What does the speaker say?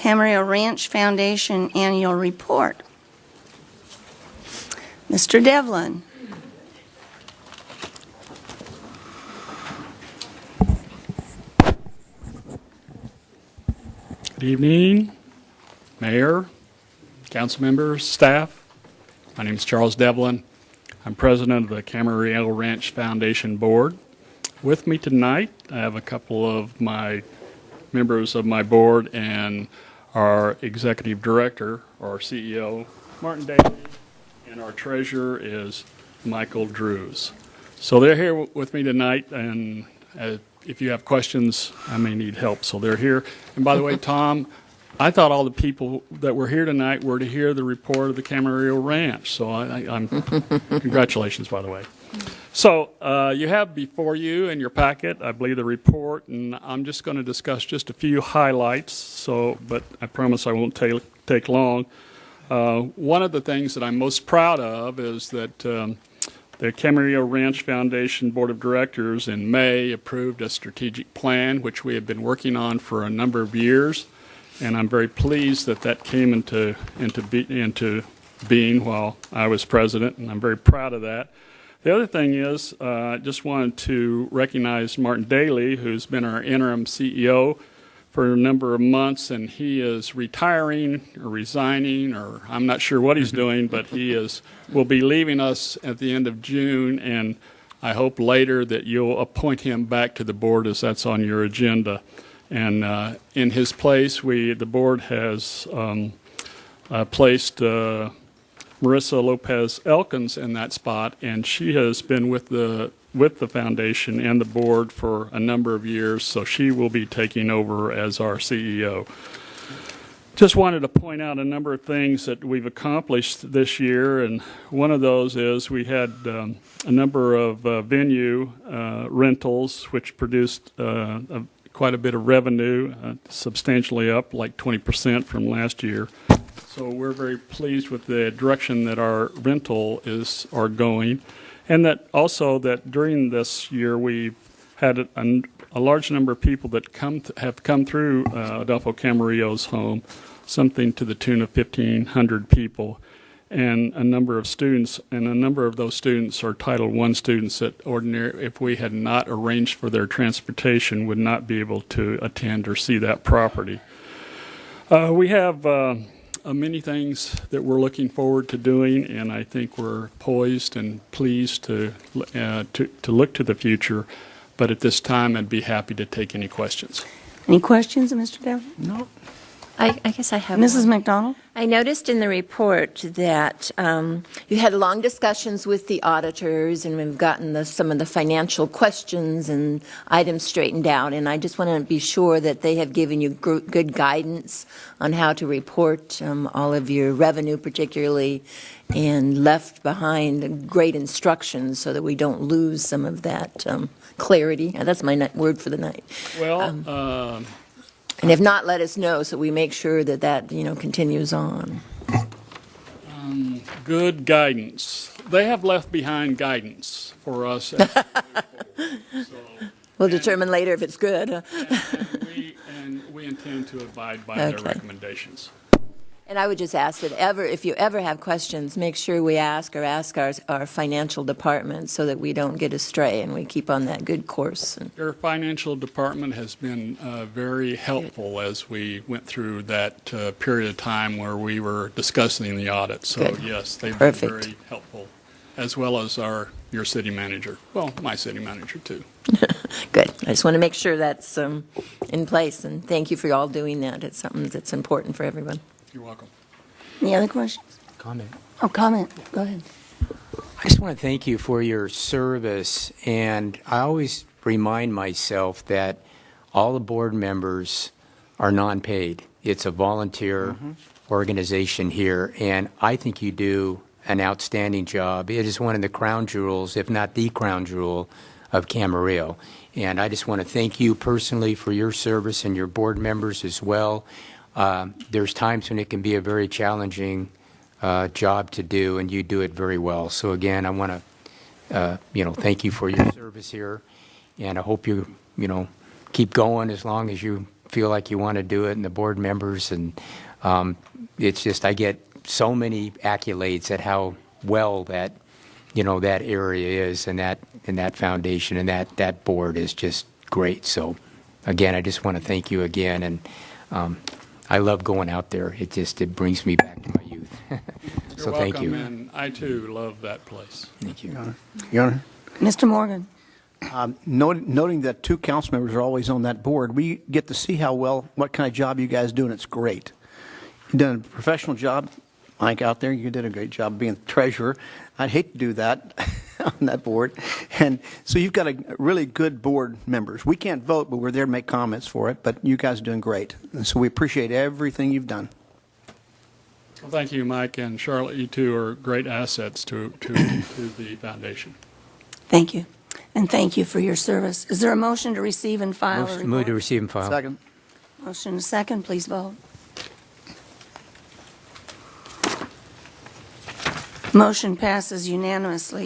Camarillo Ranch Foundation Annual Report. Mr. Devlin. Good evening, Mayor, council members, staff. My name is Charles Devlin. I'm president of the Camarillo Ranch Foundation Board. With me tonight, I have a couple of my members of my board and our executive director, or CEO, Martin Daly, and our treasurer is Michael Drews. So they're here with me tonight, and if you have questions, I may need help. So they're here. And by the way, Tom, I thought all the people that were here tonight were to hear the report of the Camarillo Ranch. So I'm congratulations, by the way. So you have before you in your packet, I believe, the report, and I'm just going to discuss just a few highlights. So, but I promise I won't take long. One of the things that I'm most proud of is that the Camarillo Ranch Foundation Board of Directors in May approved a strategic plan, which we have been working on for a number of years. And I'm very pleased that that came into being while I was president, and I'm very proud of that. The other thing is, I just wanted to recognize Martin Daly, who's been our interim CEO for a number of months, and he is retiring or resigning, or I'm not sure what he's doing, but will be leaving us at the end of June, and I hope later that you'll appoint him back to the board as that's on your agenda. And in his place, the board has placed Marissa Lopez Elkins in that spot, and she has been with the foundation and the board for a number of years, so she will be taking over as our CEO. Just wanted to point out a number of things that we've accomplished this year, and one of those is we had a number of venue rentals, which produced quite a bit of revenue, substantially up, like 20% from last year. So we're very pleased with the direction that our rental are going, and that also that during this year we've had a large number of people that have come through Adolfo Camarillo's home, something to the tune of 1,500 people, and a number of students, and a number of those students are Title I students that if we had not arranged for their transportation, would not be able to attend or see that property. We have many things that we're looking forward to doing, and I think we're poised and pleased to look to the future. But at this time, I'd be happy to take any questions. Any questions, Mr. Devlin? No. I guess I have Mrs. one. McDonald? I noticed in the report that you had long discussions with the auditors, and we've gotten some of the financial questions and items straightened out, and I just want to be sure that they have given you good guidance on how to report all of your revenue particularly, and left behind great instructions so that we don't lose some of that clarity. That's my word for the night. Well, and if not, let us know so we make sure that continues on. good guidance. They have left behind guidance for us. We'll determine later if it's good. And we intend to abide by their recommendations. And I would just ask that if you ever have questions, make sure we ask our financial department so that we don't get astray and we keep on that good course. Your financial department has been very helpful as we went through that period of time where we were discussing the audit. So good. Yes, they've Perfect. been very helpful, as well as your city manager. Well, my city manager too. Good. I just want to make sure that's in place, and thank you for all doing that. It's something that's important for everyone. You're welcome. Any other questions? Comment. Oh, comment. Go ahead. I just want to thank you for your service, and I always remind myself that all the board members are non-paid. It's a volunteer organization here, and I think you do an outstanding job. It is one of the crown jewels, if not the crown jewel, of Camarillo. And I just want to thank you personally for your service and your board members as well. There's times when it can be a very challenging job to do, and you do it very well. So again, I want to, thank you for your service here, and I hope you, keep going as long as you feel like you want to do it, and the board members, and it's just, I get so many accolades at how well that, that area is, and that foundation and that board is just great. So, again, I just want to thank you again, and I love going out there. It brings me back to my youth. So You're thank welcome, you. and I too love that place. Thank you. Your Honor, Mr. Morgan? noting that 2 council members are always on that board, we get to see what kind of job you guys do, and it's great. You've done a professional job, Mike, out there. You did a great job being treasurer. I'd hate to do that on that board. And so you've got a really good board members. We can't vote, but we're there to make comments for it. But you guys are doing great. And so we appreciate everything you've done. Well, thank you, Mike, and Charlotte. You two are great assets to the foundation. Thank you. And thank you for your service. Is there a motion to receive and file a report? Move to receive and file. Second. Motion and second, please vote. Motion passes unanimously.